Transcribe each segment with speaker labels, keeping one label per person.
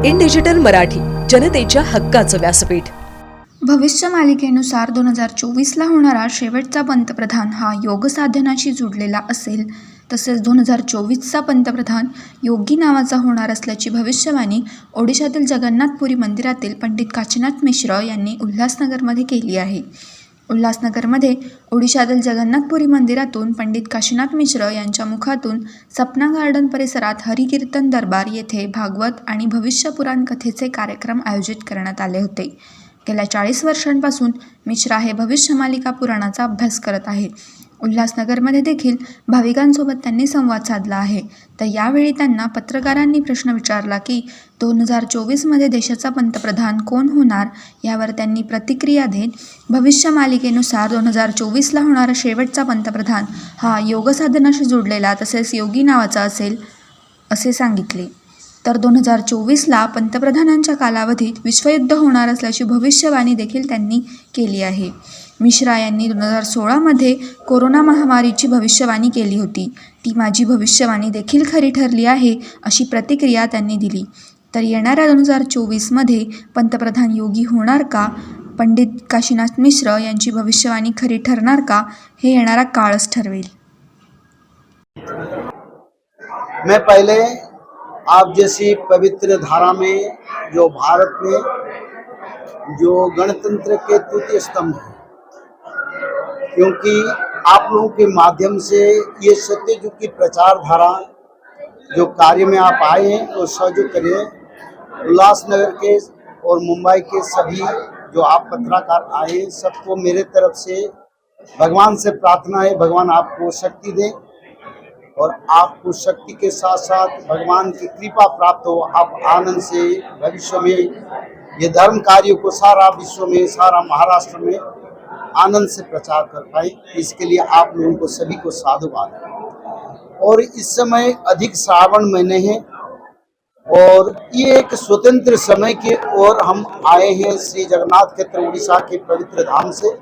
Speaker 1: इन digital Marathi, जनतेच्या हक्काचं व्यासपीठ।
Speaker 2: भविष्य मालिकेनुसार 2024ला होणारा शेवटचा पंतप्रधान हा योग साधनाशी जुडलेला असेल, तसेच 2024चा पंतप्रधान योगी नावाचा होणार असल्याची भविष्यवाणी ओडिशातील जगन्नाथपुरी मंदिरातील पंडित काशीनाथ मिश्र यांनी उल्हासनगरमध्ये केली आहे। उल्हासनगरमध्ये ओडिशातील जगन्नाथपुरी मंदिरातून पंडित काशीनाथ मिश्र यांच्या मुखातून सपना गार्डन परिसरात हरिकीर्तन दरबार येथे भागवत आणि भविष्य पुराण कथेचे कार्यक्रम आयोजित करण्यात आले होते। गेल्या 40 वर्षांपासून मिश्रा हे भविष्य मालिका पुराणाचा अभ्यास करत आहे। उल्हासनगरमध्ये देखील भाविकांसोबत त्यांनी संवाद साधला आहे। तर यावेळी त्यांना पत्रकारांनी प्रश्न विचारला की 2024मध्ये देशाचा पंतप्रधान कोण होणार, यावर त्यांनी प्रतिक्रिया देत भविष्य मालिकेनुसार 2024ला होणारा शेवटचा पंतप्रधान हा योगसाधनाशी जोडलेला तसेच योगी नावाचा असेल असे सांगितले। तर 2024ला पंतप्रधानांच्या कालावधीत विश्वयुद्ध होणार असल्याची भविष्यवाणी देखील त्यांनी केली आहे। मिश्रा यांनी 2016मध्ये कोरोना महामारीची भविष्यवाणी केली होती। ती माझी भविष्यवाणी देखील खरी ठरली आहे, अशी प्रतिक्रिया त्यांनी दिली। तर येणाऱ्या 2024मध्ये पंतप्रधान योगी होणार का, पंडित काशीनाथ मिश्र यांची भविष्यवाणी खरी ठरणार का, हे येणारा काळच ठरवेल।
Speaker 3: मैं पहले आप जैसी पवित्र धारा में जो भारत में जो गणतंत्र के तृतीय स्तंभ है, क्योंकि आप लोगों के माध्यम से ये सत्ययुग की प्रचार धारा जो कार्य में आप आए हैं वो सहयोग करें। उल्लासनगर के और मुंबई के सभी जो आप पत्रकार आए हैं, सबको मेरे तरफ से भगवान से प्रार्थना है, भगवान आपको शक्ति दे और आपको शक्ति के साथ साथ भगवान की कृपा प्राप्त हो। आप आनंद से भविष्य में ये धर्म कार्य को सारा विश्व में, सारा महाराष्ट्र में आनंद से प्रचार कर पाए, इसके लिए आप लोगों को सभी को साधुवाद। और इस समय अधिक श्रावण महीने हैं और ये एक स्वतंत्र समय की ओर हम आए हैं श्री जगन्नाथ क्षेत्र उड़ीसा के पवित्र धाम से।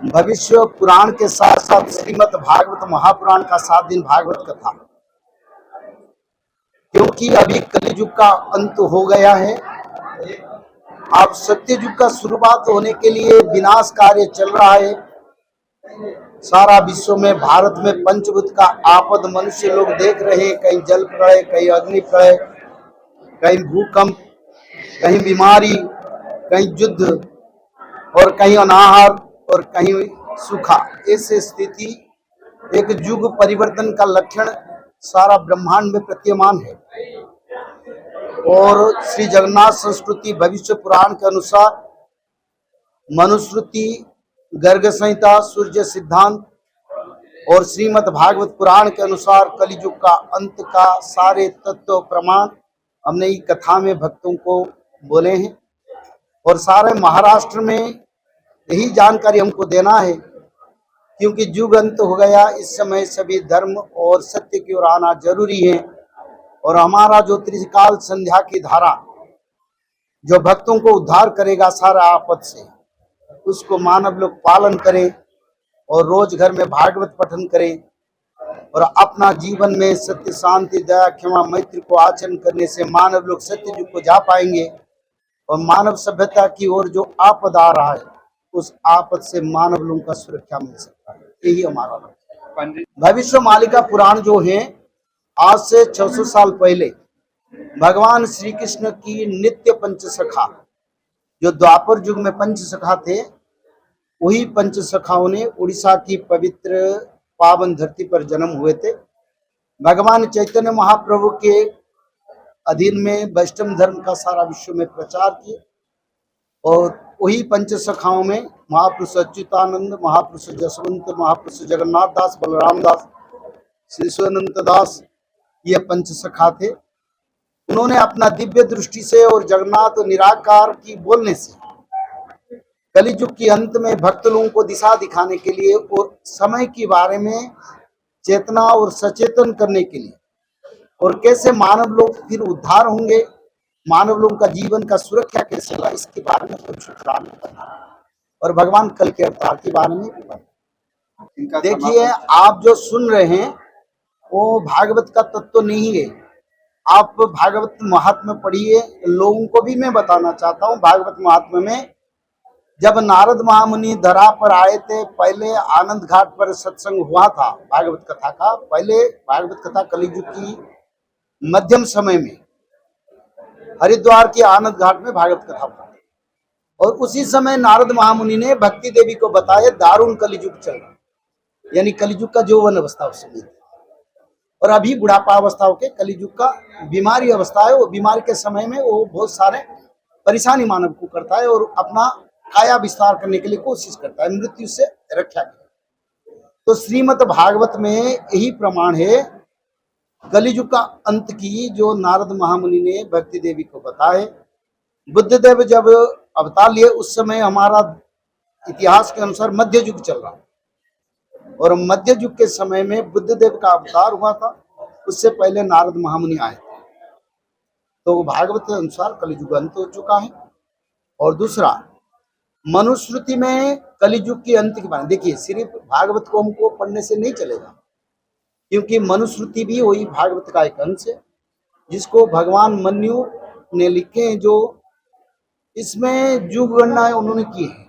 Speaker 3: भविष्य पुराण के साथ साथ श्रीमद् भागवत महापुराण का 7 दिन भागवत कथा, क्योंकि अभी कलियुग का अंत हो गया है। अब सत्ययुग का शुरुआत होने के लिए विनाश कार्य चल रहा है। सारा विश्व में, भारत में पंचभूत का आपद मनुष्य लोग देख रहे हैं, कहीं जल प्रलय, कहीं अग्नि प्रलय, कहीं भूकंप, कहीं बीमारी, कहीं युद्ध और कहीं अनाहार और कहीं सूखा। ऐसी स्थिति एक युग परिवर्तन का लक्षण सारा ब्रह्मांड में प्रतीयमान है। और श्री जगन्नाथ संस्कृति भविष्य पुराण के अनुसार मनुस्मृति, गर्ग संहिता, सूर्य सिद्धांत और श्रीमद् भागवत पुराण के अनुसार कलियुग का अंत का सारे तत्व प्रमाण हमने ये कथा में भक्तों को बोले हैं। और सारे महाराष्ट्र में यही जानकारी हमको देना है, क्योंकि युग अंत हो गया। इस समय सभी धर्म और सत्य की ओर आना जरूरी है। और हमारा जो त्रिकाल संध्या की धारा जो भक्तों को उद्धार करेगा सारा आपद से, उसको मानव लोग पालन करें और रोज घर में भागवत पठन करें और अपना जीवन में सत्य, शांति, दया, क्षमा, मैत्री को आचरण करने से मानव लोग सत्य युग को जा पाएंगे। और मानव सभ्यता की ओर जो आपद आ रहा है, उस आपद से मानव लोगों का सुरक्षा मिल सकता है। यही हमारा लक्ष्य है। भविष्य मालिका पुराण जो है, आज से 600 साल पहले भगवान श्री कृष्ण की नित्य पंचसखा, जो द्वापर युग में पंचसखा थे, वही पंचसखाओं ने उड़ीसा की पवित्र पावन धरती पर जन्म हुए थे। भगवान चैतन्य महाप्रभु के अधीन में वैष्णव धर्म का सारा विश्व में प्रचार किए। और वही पंचसखाओं में महापुरुष अच्युतानंद, महापुरुष जसवंत, महापुरुष जगन्नाथ दास, बलराम दास, श्री सुअनंत दास, ये पंचसखा थे। उन्होंने अपना दिव्य दृष्टि से और जगन्नाथ निराकार की बोलने से कलियुग के अंत में भक्त लोगों को दिशा दिखाने के लिए और समय के बारे में चेतना और सचेतन करने के लिए, और कैसे मानव लोग फिर उद्धार होंगे, मानव लोगों का जीवन का सुरक्षा कैसे होगा, इसके बारे में कुछ प्राण करना। और भगवान कल के अवतार के बारे में भी। देखिए, आप जो सुन रहे हैं वो भागवत का तत्व नहीं है। आप भागवत महात्म्य पढ़िए। लोगों को भी मैं बताना चाहता हूँ, भागवत महात्म्य में जब नारद महामुनि धरा पर आए थे, पहले आनंद घाट पर सत्संग हुआ था भागवत कथा का। पहले भागवत कथा कलियुग की मध्यम समय में हरिद्वार के आनंद घाट में भागवत कथा हुआ, और उसी समय नारद महामुनि ने भक्ति देवी को बताया दारुण कलियुग चल रहा, यानी कलियुग का यौवन अवस्था उस समय थी, और अभी बुढ़ापा अवस्था होके कलियुग का बीमारी अवस्था है। वो बीमारी के समय में वो बहुत सारे परेशानी मानव को करता है और अपना काया विस्तार करने के लिए कोशिश करता है, मृत्यु से रक्षा के। तो श्रीमद् भागवत में यही प्रमाण है कलियुग का अंत की, जो नारद महामुनि ने भक्ति देवी को बताए। बुद्धदेव जब अवतार लिए उस समय हमारा इतिहास के अनुसार मध्य युग चल रहा, और मध्य युग के समय में बुद्धदेव का अवतार हुआ था, उससे पहले नारद महामुनि आए थे। तो भागवत के अनुसार कलियुग अंत हो चुका है। और दूसरा, मनुस्मृति में कलियुग के अंत के बारे में देखिए, सिर्फ भागवत को हमको पढ़ने से नहीं चलेगा, क्योंकि मनुस्मृति भी वही भागवत का एक अंश है, जिसको भगवान मन्यु ने लिखे हैं। जो इसमें युग गणना उन्होंने की है।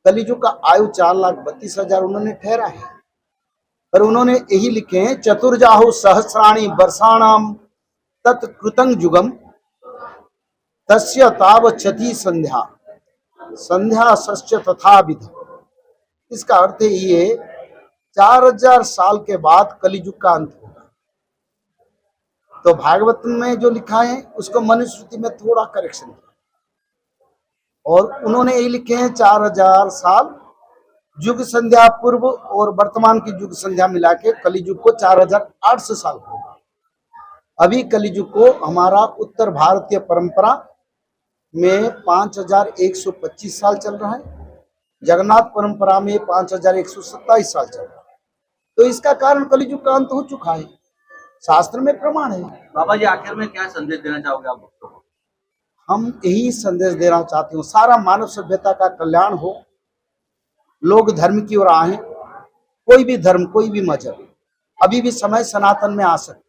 Speaker 3: कलियुग का आयु 4,32,000 उन्होंने ठहरा है, पर उन्होंने यही लिखे हैं चतुर्जाहु सहस्राणि वर्षाणाम तत्कृतं युगम तस्य तावच्छति संध्या संध्या सस्य तथा विध। इसका अर्थ ये 4,000 साल के बाद कलियुग का अंत होगा। तो भागवत में जो लिखा है उसको मनुस्मृति में थोड़ा करेक्शन किया, और उन्होंने यही लिखे हैं 4,000 साल युग संध्या पूर्व और वर्तमान की युग संध्या मिला के कलियुग को 4,800 साल होगा। अभी कलियुग को हमारा उत्तर भारतीय परंपरा में 5,125 साल चल रहा है, जगन्नाथ परंपरा में 5,127 साल चल रहा है। तो इसका कारण कलियुग का अंत हो चुका है, शास्त्र में प्रमाण है।
Speaker 4: बाबा जी, आखिर में क्या संदेश देना चाहोगे आप भक्तों को?
Speaker 3: हम यही संदेश देना चाहते हूँ, सारा मानव सभ्यता का कल्याण हो, लोग धर्म की ओर आए। कोई भी धर्म, कोई भी मजहब, अभी भी समय सनातन में आ सकते,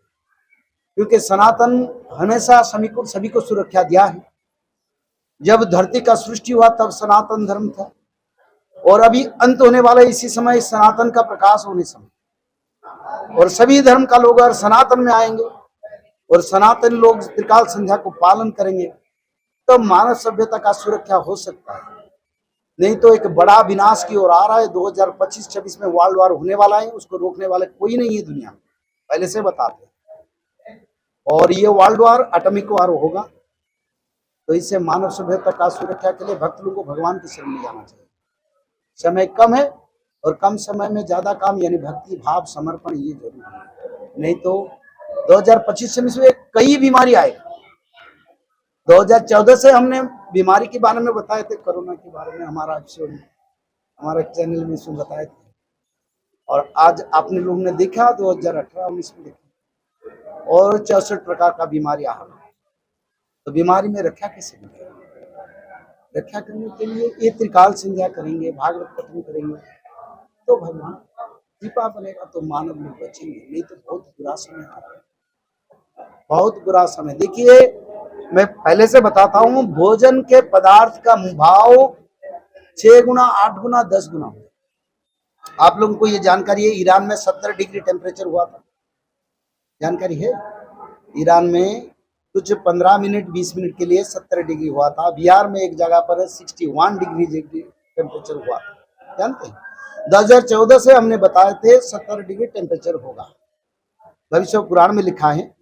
Speaker 3: क्योंकि सनातन हमेशा सभी को सुरक्षा दिया है। जब धरती का सृष्टि हुआ तब सनातन धर्म था, और अभी अंत होने वाला इसी समय, सनातन का प्रकाश होने समय। और सभी धर्म का लोग अगर सनातन में आएंगे और सनातन लोग त्रिकाल संध्या को पालन करेंगे, तो मानव सभ्यता का सुरक्षा हो सकता है। नहीं तो एक बड़ा विनाश की ओर आ रहा है। 2025-26 में वर्ल्ड वार होने वाला है, उसको रोकने वाले कोई नहीं है दुनिया में, पहले से बताते हैं। और ये वर्ल्ड वार एटॉमिक वार होगा। तो इससे मानव सभ्यता का सुरक्षा के लिए भक्त लोगों को भगवान की शरण में जाना चाहिए। समय कम है, और कम समय में ज्यादा काम, यानी भक्ति भाव समर्पण, ये जरूरी है। नहीं तो 2025 में कई बीमारी आएगी। 2014 से हमने बीमारी के बारे में बताए थे, कोरोना के बारे में हमारा एपिसोड, हमारे चैनल में इसमें बताए थे, और आज आपने लोगों ने देखा 2018-19 में देखा, और 64 प्रकार का बीमारी आ रहा है। तो बीमारी में रक्षा कैसे मिलेगी? रक्षा करने के लिए ये त्रिकाल संध्या करेंगे, भागवत पठन करेंगे, तो भगवान कृपा बनेगा, तो मानव लोग बचेंगे। नहीं तो बहुत बुरा समय आ रहा है, बहुत बुरा समय। देखिए, मैं पहले से बताता हूँ, भोजन के पदार्थ का भाव 6 गुना, 8 गुना, 10 गुना हो। आप लोगों को ये जानकारी है, ईरान में 70 डिग्री टेम्परेचर हुआ था, जानकारी है? ईरान में कुछ 15 मिनट 20 मिनट के लिए 70 डिग्री हुआ था। बिहार में एक जगह पर 61 डिग्री टेम्परेचर हुआ था, जानते हैं? 2014 से हमने बताए थे 70 डिग्री टेम्परेचर होगा। भविष्य पुराण में लिखा है,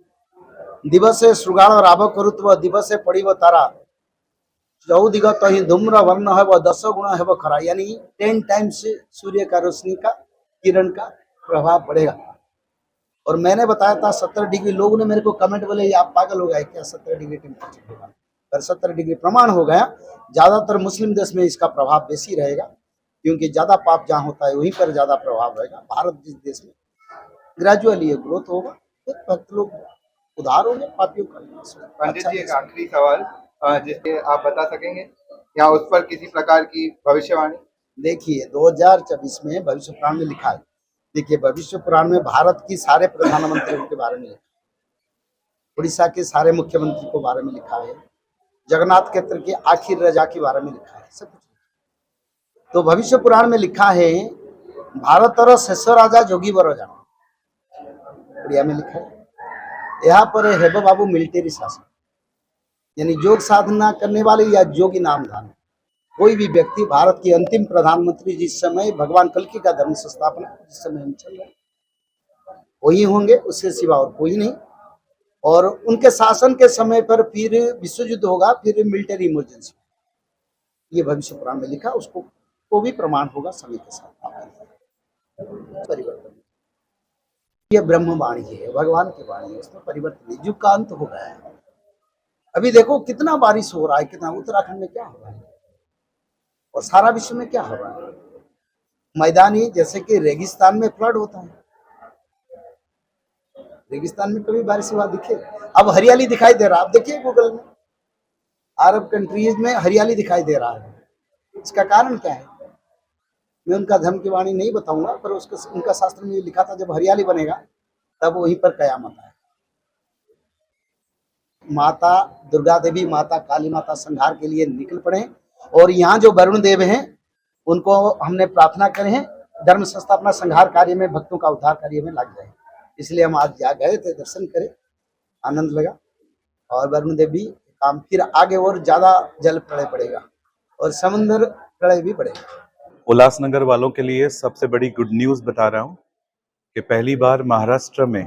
Speaker 3: दिवसे श्रृगाण राभ करुत्व दिवसे पड़ी व तारा 14 तो ही धूम्र वर्ण है वह 10 गुणा है वह खरा, यानी 10 टाइम्स सूर्य का रोशनी का किरण का प्रभाव बढ़ेगा। और मैंने बताया था 70 डिग्री। लोगों ने मेरे को कमेंट बोले, ये आप पागल हो गए क्या, 70 डिग्री टेम्परेचर होगा? पर 70 डिग्री प्रमाण हो गया। ज्यादातर मुस्लिम देश में इसका प्रभाव बेसी रहेगा, क्योंकि ज्यादा पाप जहाँ होता है वहीं पर ज्यादा प्रभाव रहेगा। भारत जिस देश में ग्रेजुअली ये ग्रोथ होगा, फिर भक्त लोग उधार होंगे, पापियों का।
Speaker 5: पंडित जी, एक आखिरी सवाल, जिसके आप बता सकेंगे या उस पर किसी प्रकार की भविष्यवाणी?
Speaker 3: देखिए, 2024 में भविष्य पुराण में लिखा है, देखिए, भविष्य पुराण में भारत की सारे प्रधानमंत्रियों के बारे में लिखा है, उड़ीसा के सारे मुख्यमंत्री को बारे में लिखा है, जगन्नाथ क्षेत्र के आखिर रजा के बारे में लिखा है, सब कुछ। तो भविष्य पुराण में लिखा है भारतर शेष राजा जोगी बर जान, उड़िया में लिखा है। यहाँ पर हेब बाबू मिलिट्री शासन, यानी योग साधना करने वाले या योगी नाम धान कोई भी व्यक्ति, भारत की अंतिम प्रधानमंत्री जिस समय भगवान कल्कि का धर्म संस्थापना जिस समय हम चल रहे हैं वही होंगे, उसके सिवा और कोई नहीं। और उनके शासन के समय पर फिर विश्व युद्ध होगा, फिर मिलिट्री इमरजेंसी, ये भविष्य पुराण में लिखा, उसको को भी प्रमाण होगा समय के साथ परिवर्तन। ये ब्रह्मवाणी है, भगवान की वाणी है, उसमें परिवर्तन नहीं, युग का अंत हो गया है। अभी देखो कितना बारिश हो रहा है, कितना उत्तराखंड में क्या हो रहा है और सारा विश्व में क्या हो रहा है। मैदानी जैसे कि रेगिस्तान में फ्लड होता है, रेगिस्तान में कभी बारिश हुआ दिखे? अब हरियाली दिखाई दे रहा है, आप देखिए गूगल में, अरब कंट्रीज में हरियाली दिखाई दे रहा है। इसका कारण क्या है? मैं उनका धर्म की वाणी नहीं बताऊंगा, पर उनका शास्त्र में लिखा था जब हरियाली बनेगा तब वहीं पर कयामत है। माता दुर्गा देवी, माता काली माता संहार के लिए निकल पड़े, और यहाँ जो वरुण देव हैं उनको हमने प्रार्थना करे हैं धर्म संस्थापना संहार कार्य में, भक्तों का उद्धार कार्य में लग जाए। इसलिए हम आज जा गए थे, दर्शन करे, आनंद लगा। और वरुण देव भी काम फिर आगे और ज्यादा जल प्रलय पड़ेगा और समुद्र प्रलय भी पड़ेगा।
Speaker 6: उल्लासनगर वालों के लिए सबसे बड़ी गुड न्यूज़ बता रहा हूँ कि पहली बार महाराष्ट्र में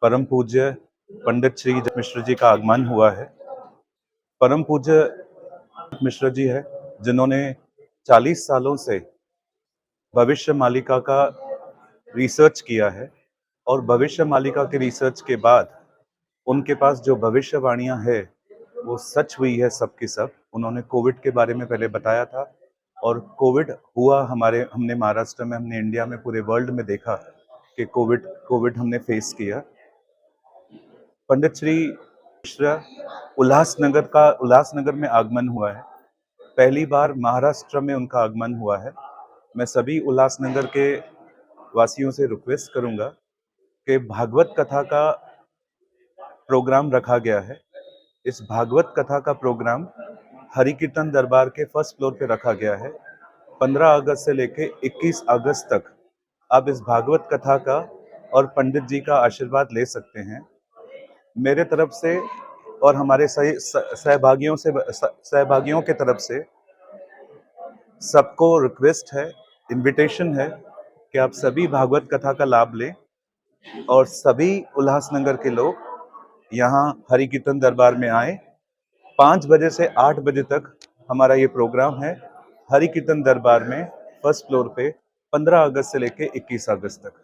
Speaker 6: परम पूज्य पंडित श्री मिश्र जी का आगमन हुआ है। परम पूज्य मिश्र जी है जिन्होंने 40 सालों से भविष्य मालिका का रिसर्च किया है, और भविष्य मालिका के रिसर्च के बाद उनके पास जो भविष्यवाणियाँ है वो सच हुई है सब की सब। उन्होंने कोविड के बारे में पहले बताया था, और कोविड हुआ हमने महाराष्ट्र में, हमने इंडिया में, पूरे वर्ल्ड में देखा कि कोविड हमने फेस किया। पंडित श्री मिश्रा उल्लासनगर में आगमन हुआ है, पहली बार महाराष्ट्र में उनका आगमन हुआ है। मैं सभी उल्लासनगर के वासियों से रिक्वेस्ट करूंगा कि भागवत कथा का प्रोग्राम रखा गया है। इस भागवत कथा का प्रोग्राम हरि कीर्तन दरबार के फर्स्ट फ्लोर पे रखा गया है। 15 अगस्त से लेके 21 अगस्त तक आप इस भागवत कथा का और पंडित जी का आशीर्वाद ले सकते हैं। मेरे तरफ से और हमारे सहभागियों के तरफ से सबको रिक्वेस्ट है, इनविटेशन है कि आप सभी भागवत कथा का लाभ लें, और सभी उल्लासनगर के लोग यहाँ हरि कीर्तन दरबार में आए। 5 बजे से 8 बजे तक हमारा ये प्रोग्राम है हरि कीर्तन दरबार में, फर्स्ट फ्लोर पे, 15 अगस्त से लेके 21 अगस्त तक।